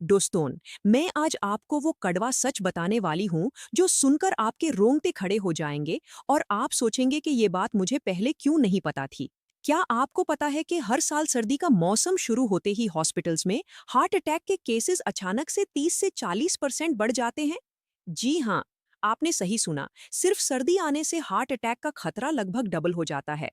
दोस्तों, मैं आज आपको वो कड़वा सच बताने वाली हूँ जो सुनकर आपके रोंगटे खड़े हो जाएंगे और आप सोचेंगे कि ये बात मुझे पहले क्यों नहीं पता थी। क्या आपको पता है कि हर साल सर्दी का मौसम शुरू होते ही हॉस्पिटल्स में हार्ट अटैक के केसेस अचानक से 30 से 40% बढ़ जाते हैं? जी हाँ, आपने सही सुना। सिर्फ सर्दी आने से हार्ट अटैक का खतरा लगभग डबल हो जाता है।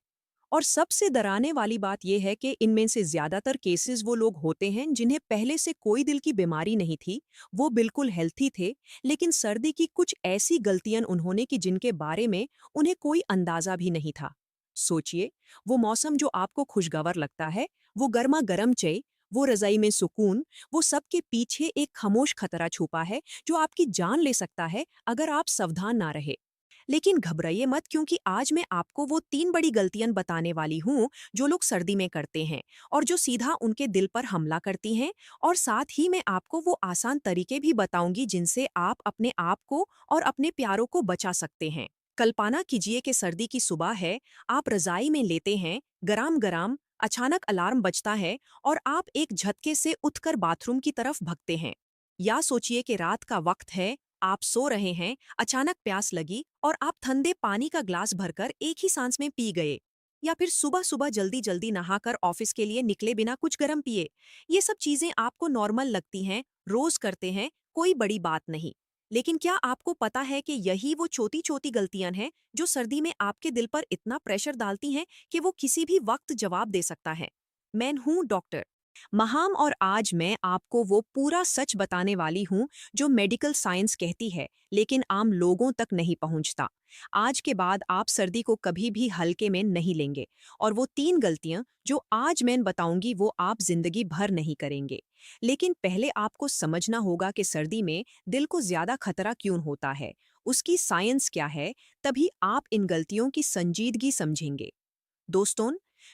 और सबसे डराने वाली बात यह है कि इनमें से ज्यादातर केसेस वो लोग होते हैं जिन्हें पहले से कोई दिल की बीमारी नहीं थी, वो बिल्कुल हेल्थी थे, लेकिन सर्दी की कुछ ऐसी गलतियां उन्होंने की जिनके बारे में उन्हें कोई अंदाजा भी नहीं था। सोचिए, वो मौसम जो आपको खुशगवार लगता है, वो गर्मा गर्म चाय, वो रजाई में सुकून, वो सबके पीछे एक खामोश खतरा छुपा है जो आपकी जान ले सकता है अगर आप सावधान ना रहे। लेकिन घबराइए मत, क्योंकि आज मैं आपको वो 3 बड़ी गलतियां बताने वाली हूँ जो लोग सर्दी में करते हैं और जो सीधा उनके दिल पर हमला करती हैं। और साथ ही मैं आपको वो आसान तरीके भी बताऊंगी जिनसे आप अपने आप को और अपने प्यारों को बचा सकते हैं। कल्पना कीजिए कि सर्दी की सुबह है, आप रजाई में लेते हैं, गरम गरम, अचानक अलार्म बजता है और आप एक झटके से उठकर बाथरूम की तरफ भगते हैं। या सोचिए कि रात का वक्त है, आप सो रहे हैं, अचानक प्यास लगी और आप ठंडे पानी का ग्लास भरकर एक ही सांस में पी गए। या फिर सुबह सुबह जल्दी जल्दी नहाकर ऑफिस के लिए निकले बिना कुछ गर्म पिए। ये सब चीजें आपको नॉर्मल लगती हैं, रोज करते हैं, कोई बड़ी बात नहीं। लेकिन क्या आपको पता है कि यही वो छोटी छोटी गलतियां हैं जो सर्दी में आपके दिल पर इतना प्रेशर डालती हैं कि वो किसी भी वक्त जवाब दे सकता है। मैं हूँ डॉक्टर महाम और आज मैं आपको वो पूरा सच बताने वाली हूँ जो मेडिकल साइंस कहती है लेकिन आम लोगों तक नहीं पहुँचता। आज के बाद आप सर्दी को कभी भी हल्के में नहीं लेंगे और वो 3 गलतियां जो आज मैं बताऊंगी वो आप जिंदगी भर नहीं करेंगे। लेकिन पहले आपको समझना होगा कि सर्दी में दिल को ज्यादा खतरा क्यों होता है, उसकी साइंस क्या है, तभी आप इन गलतियों की संजीदगी समझेंगे। दोस्तों,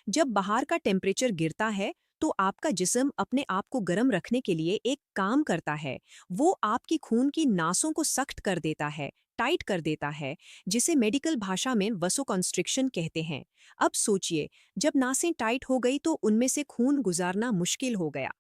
जब बाहर का टेम्परेचर गिरता है तो आपका जिस्म अपने आप को गर्म रखने के लिए एक काम करता है। वो आपकी खून की नासों को सख्त कर देता है, टाइट कर देता है, जिसे मेडिकल भाषा में वसोकॉन्स्ट्रिक्शन कहते हैं। अब सोचिए, जब नासें टाइट हो गई तो उनमें से खून गुजारना मुश्किल हो गया।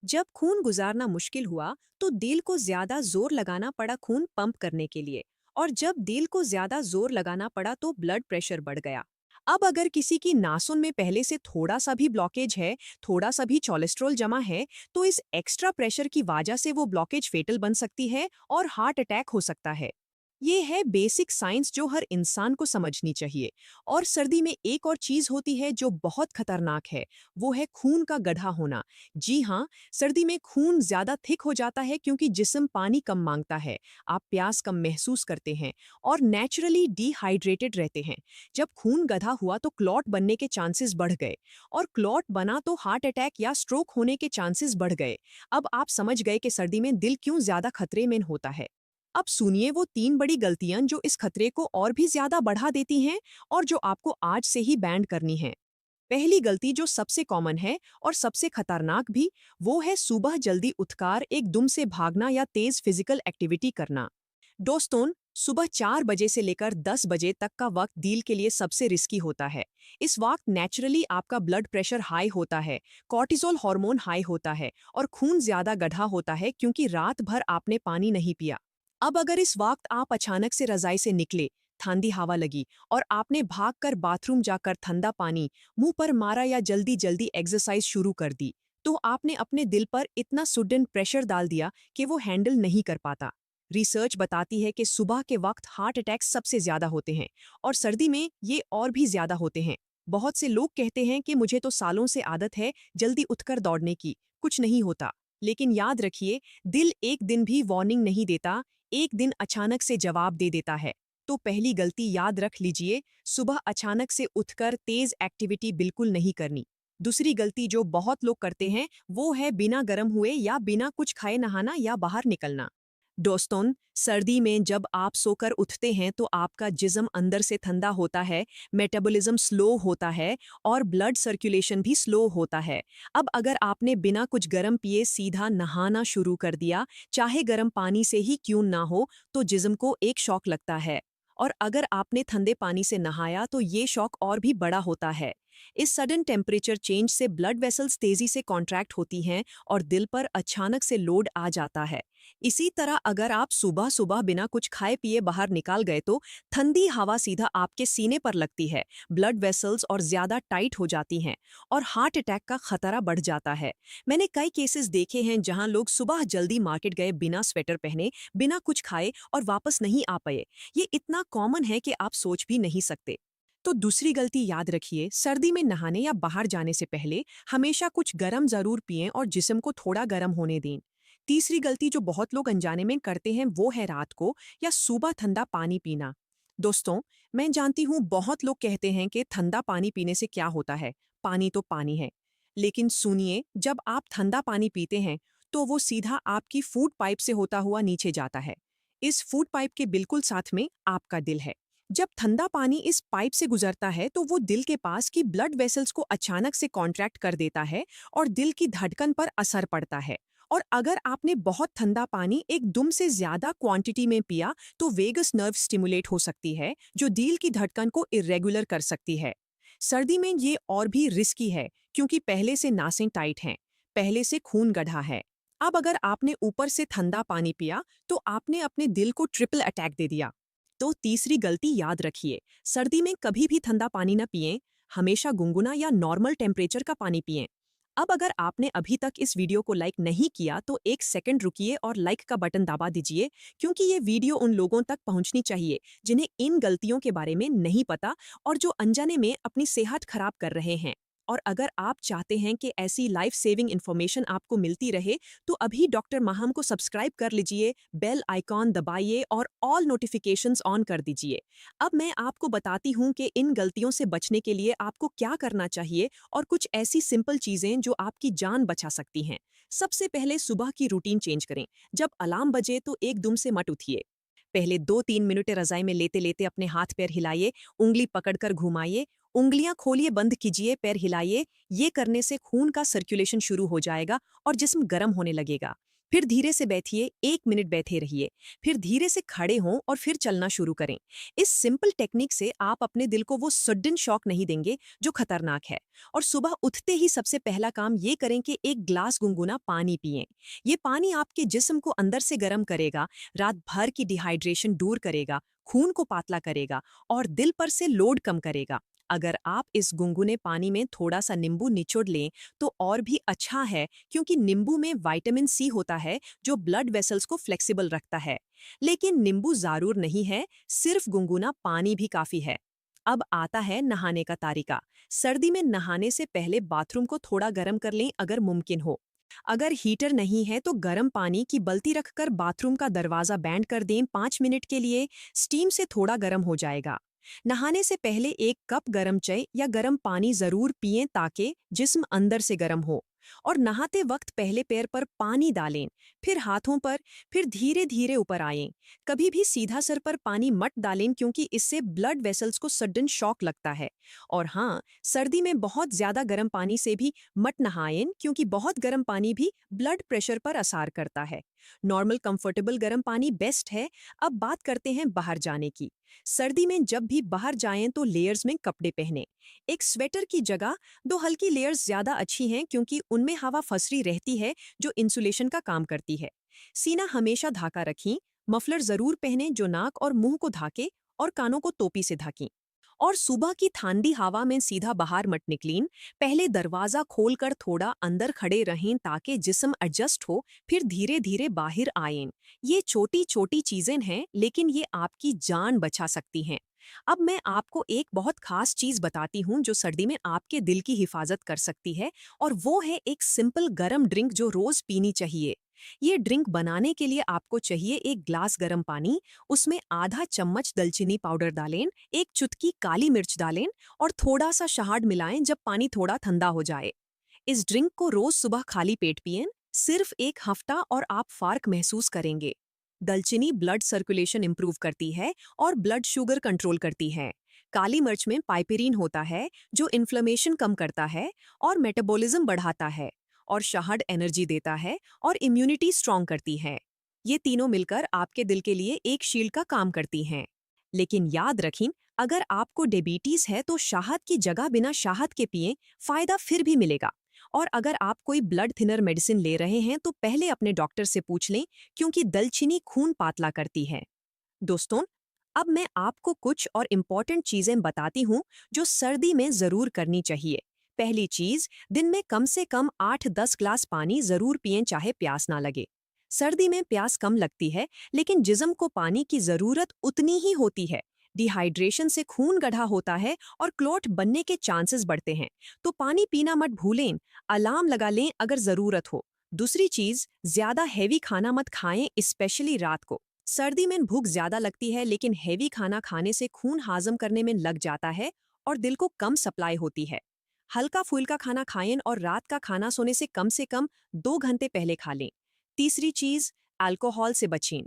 जब खून गुजारना मुश्किल हुआ तो दिल को ज्यादा जोर लगाना पड़ा खून पंप करने के लिए, और जब दिल को ज्यादा जोर लगाना पड़ा तो ब्लड प्रेशर बढ़ गया। अब अगर किसी की नासुन में पहले से थोड़ा सा भी ब्लॉकेज है, थोड़ा सा भी कोलेस्ट्रॉल जमा है, तो इस एक्स्ट्रा प्रेशर की वजह से वो ब्लॉकेज फेटल बन सकती है और हार्ट अटैक हो सकता है। ये है बेसिक साइंस जो हर इंसान को समझनी चाहिए। और सर्दी में एक और चीज होती है जो बहुत खतरनाक है, वो है खून का गड्ढा होना। जी हाँ, सर्दी में खून ज्यादा थिक हो जाता है क्योंकि जिस्म पानी कम मांगता है, आप प्यास कम महसूस करते हैं और नेचुरली डिहाइड्रेटेड रहते हैं। जब खून गधा हुआ तो क्लॉट बनने के चांसेस बढ़ गए, और क्लॉट बना तो हार्ट अटैक या स्ट्रोक होने के चांसेस बढ़ गए। अब आप समझ गए कि सर्दी में दिल क्यों ज्यादा खतरे में होता है। अब सुनिए वो 3 बड़ी गलतियां जो इस खतरे को और भी ज्यादा बढ़ा देती हैं और जो आपको आज से ही बैंड करनी है। पहली गलती जो सबसे कॉमन है और सबसे खतरनाक भी, वो है सुबह जल्दी उठकर एक दुम से भागना या तेज फिजिकल एक्टिविटी करना। दोस्तों, सुबह 4 बजे से लेकर 10 बजे तक का वक्त दिल के लिए सबसे रिस्की होता है। इस वक्त नेचुरली आपका ब्लड प्रेशर हाई होता है, कॉर्टिसोल हार्मोन हाई होता है और खून ज्यादा गढ़ा होता है क्योंकि रात भर आपने पानी नहीं पिया। अब अगर इस वक्त आप अचानक से रजाई से निकले, ठंडी हवा लगी और आपने भागकर बाथरूम जाकर ठंडा पानी मुंह पर मारा या जल्दी जल्दी एक्सरसाइज शुरू कर दी, तो आपने अपने दिल पर इतना सडन प्रेशर डाल दिया कि वो हैंडल नहीं कर पाता। रिसर्च बताती है कि सुबह के वक्त हार्ट अटैक सबसे ज्यादा होते हैं और सर्दी में ये और भी ज्यादा होते हैं। बहुत से लोग कहते हैं कि मुझे तो सालों से आदत है जल्दी उठकर दौड़ने की, कुछ नहीं होता। लेकिन याद रखिए, दिल एक दिन भी वार्निंग नहीं देता, एक दिन अचानक से जवाब दे देता है। तो पहली गलती याद रख लीजिए, सुबह अचानक से उठकर तेज एक्टिविटी बिल्कुल नहीं करनी। दूसरी गलती जो बहुत लोग करते हैं वो है बिना गर्म हुए या बिना कुछ खाए नहाना या बाहर निकलना। दोस्तों, सर्दी में जब आप सोकर उठते हैं तो आपका जिस्म अंदर से ठंडा होता है, मेटाबॉलिज्म स्लो होता है और ब्लड सर्कुलेशन भी स्लो होता है। अब अगर आपने बिना कुछ गर्म पिए सीधा नहाना शुरू कर दिया, चाहे गर्म पानी से ही क्यों ना हो, तो जिस्म को एक शॉक लगता है। और अगर आपने ठंडे पानी से नहाया तो ये शॉक और भी बड़ा होता है। इस सडन टेम्परेचर चेंज से ब्लड वेसल्स तेजी से कॉन्ट्रैक्ट होती हैं और दिल पर अचानक से लोड आ जाता है। इसी तरह अगर आप सुबह सुबह बिना कुछ खाए पिए बाहर निकाल गए तो ठंडी हवा सीधा आपके सीने पर लगती है, ब्लड वेसल्स और ज्यादा टाइट हो जाती हैं और हार्ट अटैक का खतरा बढ़ जाता है। मैंने कई केसेस देखे हैं जहां लोग सुबह जल्दी मार्केट गए बिना स्वेटर पहने, बिना कुछ खाए और वापस नहीं आ पाए। ये इतना कॉमन है कि आप सोच भी नहीं सकते। तो दूसरी गलती याद रखिए, सर्दी में नहाने या बाहर जाने से पहले हमेशा कुछ गर्म जरूर पिएं और जिस्म को थोड़ा गर्म होने दें। तीसरी गलती जो बहुत लोग अनजाने में करते हैं वो है रात को या सुबह ठंडा पानी पीना। दोस्तों, मैं जानती हूँ बहुत लोग कहते हैं कि ठंडा पानी पीने से क्या होता है, पानी तो पानी है। लेकिन सुनिए, जब आप ठंडा पानी पीते हैं तो वो सीधा आपकी फूड पाइप से होता हुआ नीचे जाता है। इस फूड पाइप के बिल्कुल साथ में आपका दिल है। जब ठंडा पानी इस पाइप से गुजरता है तो वो दिल के पास की ब्लड वेसल्स को अचानक से कॉन्ट्रैक्ट कर देता है और दिल की धड़कन पर असर पड़ता है। और अगर आपने बहुत ठंडा पानी एक दुम से ज्यादा क्वांटिटी में पिया तो वेगस नर्व स्टिमुलेट हो सकती है, जो दिल की धड़कन को इरेगुलर कर सकती है। सर्दी में ये और भी रिस्की है क्योंकि पहले से नासें टाइट हैं, पहले से खून गढ़ा है। अब अगर आपने ऊपर से ठंडा पानी पिया तो आपने अपने दिल को ट्रिपल अटैक दे दिया। तो तीसरी गलती याद रखिए, सर्दी में कभी भी ठंडा पानी न पिएं, हमेशा गुनगुना या नॉर्मल टेम्परेचर का पानी पिएं। अब अगर आपने अभी तक इस वीडियो को लाइक नहीं किया तो एक सेकंड रुकिए और लाइक का बटन दबा दीजिए, क्योंकि ये वीडियो उन लोगों तक पहुंचनी चाहिए जिन्हें इन गलतियों के बारे में नहीं पता और जो अनजाने में अपनी सेहत खराब कर रहे हैं। और अगर आप चाहते हैं कि ऐसी लाइफ सेविंग इन्फॉर्मेशन आपको मिलती रहे तो अभी डॉक्टर माहम को सब्सक्राइब कर लीजिए, बेल आइकॉन दबाइए और ऑल नोटिफिकेशंस ऑन कर दीजिए। अब मैं आपको बताती हूँ कि इन गलतियों से बचने के लिए आपको क्या करना चाहिए और कुछ ऐसी सिंपल चीजें जो आपकी जान बचा सकती हैं। सबसे पहले सुबह की रूटीन चेंज करें। जब अलार्म बजे तो एकदम से मत उठिए। पहले 2-3 मिनट रजाई में लेते लेते अपने हाथ पैर हिलाइए, उंगली पकड़कर घुमाइए, उंगलियां खोलिए, बंद कीजिए, पैर हिलाइए। ये करने से खून का सर्कुलेशन शुरू हो जाएगा और जिस्म गर्म होने लगेगा। फिर धीरे से बैठिए, 1 मिनट बैठे रहिए, फिर धीरे से खड़े हों और फिर चलना शुरू करें। इस सिंपल टेक्निक से आप अपने दिल को वो सडन शॉक नहीं देंगे जो खतरनाक है। और सुबह उठते ही सबसे पहला काम ये करें कि एक ग्लास गुनगुना पानी पिएं। ये पानी आपके जिस्म को अंदर से गर्म करेगा, रात भर की डिहाइड्रेशन दूर करेगा, खून को पातला करेगा और दिल पर से लोड कम करेगा। अगर आप इस गुनगुने पानी में थोड़ा सा नींबू निचोड़ लें तो और भी अच्छा है, क्योंकि नींबू में विटामिन सी होता है जो ब्लड वेसल्स को फ्लेक्सिबल रखता है। लेकिन नींबू जरूर नहीं है, सिर्फ गुनगुना पानी भी काफी है। अब आता है नहाने का तरीका। सर्दी में नहाने से पहले बाथरूम को थोड़ा गर्म कर लें अगर मुमकिन हो। अगर हीटर नहीं है तो गर्म पानी की बल्टी रखकर बाथरूम का दरवाजा बैंड कर दें 5 मिनट के लिए। स्टीम से थोड़ा गर्म हो जाएगा। नहाने से पहले 1 कप गर्म चाय या गर्म पानी जरूर पिएं ताकि जिस्म अंदर से गर्म हो। और नहाते वक्त पहले पैर पर पानी डालें, फिर हाथों पर, फिर धीरे धीरे ऊपर आएं। कभी भी सीधा सर पर पानी मत डालें क्योंकि इससे ब्लड वेसल्स को सडन शॉक लगता है। और हाँ, सर्दी में बहुत ज्यादा गर्म पानी से भी मत नहाएं क्योंकि बहुत गर्म पानी भी ब्लड प्रेशर पर असर करता है। नॉर्मल कंफर्टेबल गर्म पानी बेस्ट है। अब बात करते हैं बाहर जाने की। सर्दी में जब भी बाहर जाएं तो लेयर्स में कपड़े पहने। एक स्वेटर की जगह 2 हल्की लेयर्स ज्यादा अच्छी हैं क्योंकि उनमें हवा फसरी रहती है जो इंसुलेशन का काम करती है। सीना हमेशा ढाका रखें। मफलर जरूर पहने जो नाक और मुंह को ढाके और कानों को टोपी से ढाकें। और सुबह की ठंडी हवा में सीधा बाहर मत निकलें। पहले दरवाजा खोलकर थोड़ा अंदर खड़े रहें ताकि जिस्म एडजस्ट हो, फिर धीरे धीरे बाहर आएं। ये छोटी छोटी चीजें हैं लेकिन ये आपकी जान बचा सकती हैं। अब मैं आपको एक बहुत खास चीज बताती हूँ जो सर्दी में आपके दिल की हिफाजत कर सकती है, और वो है एक सिंपल गर्म ड्रिंक जो रोज पीनी चाहिए। ये ड्रिंक बनाने के लिए आपको चाहिए 1 ग्लास गर्म पानी, उसमें आधा चम्मच दालचीनी पाउडर डालें, एक चुटकी काली मिर्च डालें और थोड़ा सा शहद मिलाएं जब पानी थोड़ा ठंडा हो जाए। इस ड्रिंक को रोज सुबह खाली पेट पिएं, सिर्फ 1 हफ्ता और आप फार्क महसूस करेंगे। दालचीनी ब्लड सर्कुलेशन इंप्रूव करती है और ब्लड शुगर कंट्रोल करती है। काली मिर्च में पाइपेरिन होता है जो इन्फ्लेमेशन कम करता है और मेटाबॉलिज्म बढ़ाता है। और शहद एनर्जी देता है और इम्यूनिटी स्ट्रॉन्ग करती है। ये तीनों मिलकर आपके दिल के लिए एक शील्ड का काम करती हैं। लेकिन याद रखें, अगर आपको डायबिटीज है तो शहद की जगह बिना शहद के पिएं, फायदा फिर भी मिलेगा। और अगर आप कोई ब्लड थिनर मेडिसिन ले रहे हैं तो पहले अपने डॉक्टर से पूछ लें, क्योंकि दालचीनी खून पातला करती है। दोस्तों, अब मैं आपको कुछ और इम्पोर्टेंट चीजें बताती हूँ जो सर्दी में जरूर करनी चाहिए। पहली चीज, दिन में कम से कम 8-10 ग्लास पानी जरूर पिएं, चाहे प्यास ना लगे। सर्दी में प्यास कम लगती है, लेकिन जिस्म को पानी की जरूरत उतनी ही होती है। डिहाइड्रेशन से खून गढ़ा होता है और क्लॉट बनने के चांसेस बढ़ते हैं, तो पानी पीना मत भूलें। अलार्म लगा लें अगर जरूरत हो। दूसरी चीज, ज्यादा हैवी खाना मत खाएं, स्पेशली रात को। सर्दी में भूख ज्यादा लगती है, लेकिन हैवी खाना खाने से खून हाजम करने में लग जाता है और दिल को कम सप्लाई होती है। हल्का फुल्का खाना खाएं और रात का खाना सोने से कम 2 घंटे पहले खा लें। तीसरी चीज, अल्कोहल से बचें।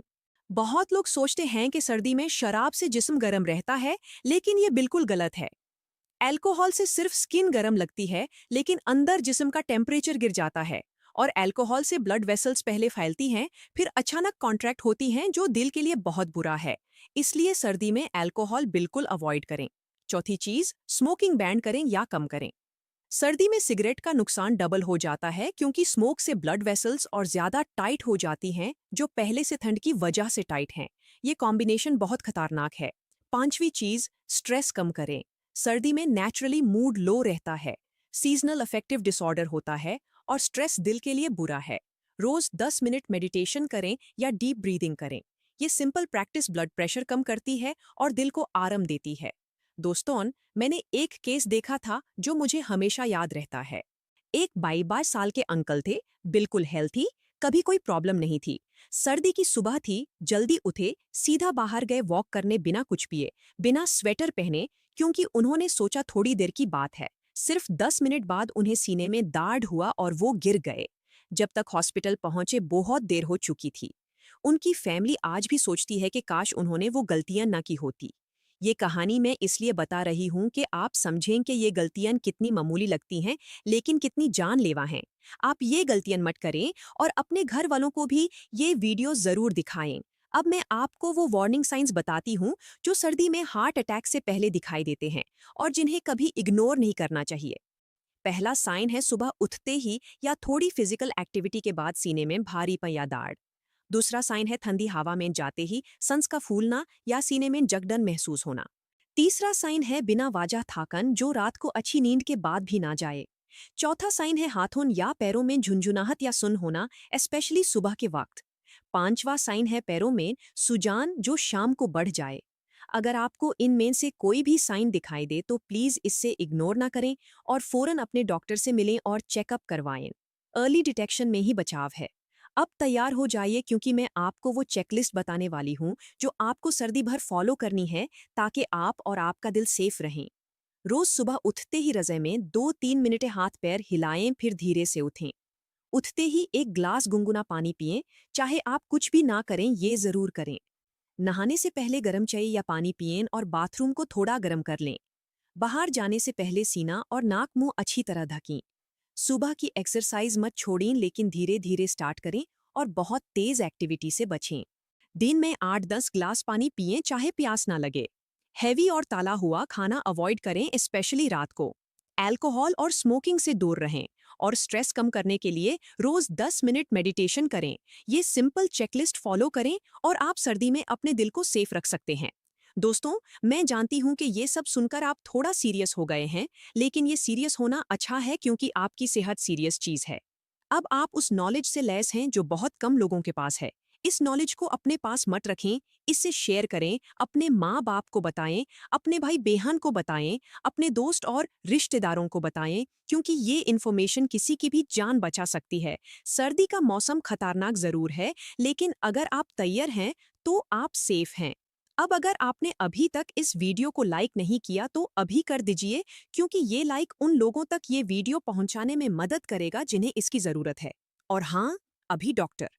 बहुत लोग सोचते हैं कि सर्दी में शराब से जिस्म गर्म रहता है, लेकिन ये बिल्कुल गलत है। अल्कोहल से सिर्फ स्किन गर्म लगती है, लेकिन अंदर जिस्म का टेम्परेचर गिर जाता है। और अल्कोहल से ब्लड वेसल्स पहले फैलती हैं, फिर अचानक कॉन्ट्रैक्ट होती हैं, जो दिल के लिए बहुत बुरा है। इसलिए सर्दी में अल्कोहल बिल्कुल अवॉइड करें। चौथी चीज, स्मोकिंग बैन करें या कम करें। सर्दी में सिगरेट का नुकसान डबल हो जाता है, क्योंकि स्मोक से ब्लड वेसल्स और ज्यादा टाइट हो जाती हैं, जो पहले से ठंड की वजह से टाइट हैं। ये कॉम्बिनेशन बहुत खतरनाक है। पांचवी चीज, स्ट्रेस कम करें। सर्दी में नेचुरली मूड लो रहता है, सीजनल अफेक्टिव डिसऑर्डर होता है, और स्ट्रेस दिल के लिए बुरा है। रोज 10 मिनट मेडिटेशन करें या डीप ब्रीदिंग करें। ये सिंपल प्रैक्टिस ब्लड प्रेशर कम करती है और दिल को आराम देती है। दोस्तों, मैंने एक केस देखा था जो मुझे हमेशा याद रहता है। एक 22 साल के अंकल थे, बिल्कुल हेल्थी, कभी कोई प्रॉब्लम नहीं थी। सर्दी की सुबह थी, जल्दी उठे, सीधा बाहर गए वॉक करने, बिना कुछ पिए, बिना स्वेटर पहने, क्योंकि उन्होंने सोचा थोड़ी देर की बात है। सिर्फ 10 मिनट बाद उन्हें सीने में दर्द हुआ और वो गिर गए। जब तक हॉस्पिटल पहुंचे बहुत देर हो चुकी थी। उनकी फैमिली आज भी सोचती है कि काश उन्होंने वो गलतियां न की होती। ये कहानी मैं इसलिए बता रही हूँ कि आप समझें कि ये गलतियां कितनी मामूली लगती हैं, लेकिन कितनी जानलेवा हैं। आप ये गलतियां मत करें और अपने घर वालों को भी ये वीडियो जरूर दिखाएं। अब मैं आपको वो वार्निंग साइंस बताती हूँ जो सर्दी में हार्ट अटैक से पहले दिखाई देते हैं और जिन्हें कभी इग्नोर नहीं करना चाहिए। पहला साइन है सुबह उठते ही या थोड़ी फिजिकल एक्टिविटी के बाद सीने में भारीपन या दर्द। दूसरा साइन है ठंडी हवा में जाते ही सांस का फूलना या सीने में जकड़न महसूस होना। तीसरा साइन है बिना वजह थकान, जो रात को अच्छी नींद के बाद भी ना जाए। चौथा साइन है हाथों या पैरों में झुंझुनाहट या सुन होना, स्पेशली सुबह के वक्त। पांचवा साइन है पैरों में सूजन, जो शाम को बढ़ जाए। अगर आपको इनमें से कोई भी साइन दिखाई दे तो प्लीज इससे इग्नोर ना करें और फौरन अपने डॉक्टर से मिलें और चेकअप करवाएं। अर्ली डिटेक्शन में ही बचाव है। अब तैयार हो जाइए, क्योंकि मैं आपको वो चेकलिस्ट बताने वाली हूँ जो आपको सर्दी भर फॉलो करनी है, ताकि आप और आपका दिल सेफ रहें। रोज सुबह उठते ही रज़े में 2-3 मिनट हाथ पैर हिलाएं, फिर धीरे से उठें। उठते ही एक ग्लास गुनगुना पानी पिएं, चाहे आप कुछ भी ना करें, ये जरूर करें। नहाने से पहले गर्म चाय या पानी पिएं और बाथरूम को थोड़ा गर्म कर लें। बाहर जाने से पहले सीना और नाक मुंह अच्छी तरह ढकें। सुबह की एक्सरसाइज मत छोड़ें, लेकिन धीरे धीरे स्टार्ट करें और बहुत तेज एक्टिविटी से बचें। दिन में 8-10 ग्लास पानी पिएं, चाहे प्यास ना लगे। हैवी और तला हुआ खाना अवॉइड करें, स्पेशली रात को। अल्कोहल और स्मोकिंग से दूर रहें और स्ट्रेस कम करने के लिए रोज 10 मिनट मेडिटेशन करें। ये सिंपल चेकलिस्ट फॉलो करें और आप सर्दी में अपने दिल को सेफ रख सकते हैं। दोस्तों, मैं जानती हूं कि ये सब सुनकर आप थोड़ा सीरियस हो गए हैं, लेकिन ये सीरियस होना अच्छा है, क्योंकि आपकी सेहत सीरियस चीज है। अब आप उस नॉलेज से लैस हैं जो बहुत कम लोगों के पास है। इस नॉलेज को अपने पास मत रखें, इससे शेयर करें, अपने माँ बाप को बताएं, अपने भाई बहन को बताएं, अपने दोस्त और रिश्तेदारों को बताएं, क्योंकि ये इन्फॉर्मेशन किसी की भी जान बचा सकती है। सर्दी का मौसम खतरनाक जरूर है, लेकिन अगर आप तैयार हैं तो आप सेफ हैं। अब अगर आपने अभी तक इस वीडियो को लाइक नहीं किया तो अभी कर दीजिए, क्योंकि ये लाइक उन लोगों तक ये वीडियो पहुंचाने में मदद करेगा जिन्हें इसकी जरूरत है। और हाँ, अभी डॉक्टर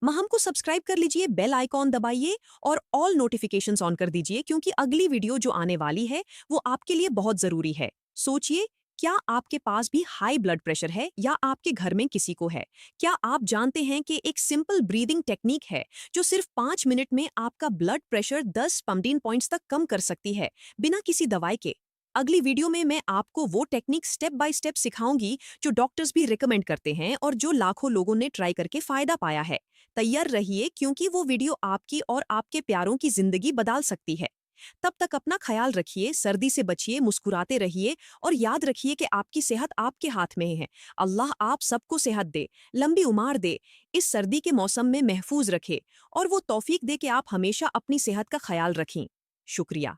हमको सब्सक्राइब कर लीजिए, बेल आइकॉन दबाइए और ऑल नोटिफिकेशंस ऑन कर दीजिए, क्योंकि अगली वीडियो जो आने वाली है वो आपके लिए बहुत जरूरी है। सोचिए, क्या आपके पास भी हाई ब्लड प्रेशर है या आपके घर में किसी को है? क्या आप जानते हैं कि एक सिंपल ब्रीदिंग टेक्निक है जो सिर्फ 5 मिनट में आपका ब्लड प्रेशर 10-15 पॉइंट्स तक कम कर सकती है, बिना किसी दवाई के? अगली वीडियो में मैं आपको वो टेक्निक स्टेप बाय स्टेप सिखाऊंगी जो डॉक्टर्स भी रिकमेंड करते हैं और जो लाखों लोगों ने ट्राई करके फायदा पाया है। तैयार रहिए क्योंकि वो वीडियो आपकी और आपके प्यारों की जिंदगी बदल सकती है। तब तक अपना ख्याल रखिए, सर्दी से बचिए, मुस्कुराते रहिए और याद रखिए कि आपकी सेहत आपके हाथ में है। अल्लाह आप सबको सेहत दे, लंबी उम्र दे, इस सर्दी के मौसम में महफूज रखे और वो तौफीक दे कि आप हमेशा अपनी सेहत का ख्याल रखें। शुक्रिया।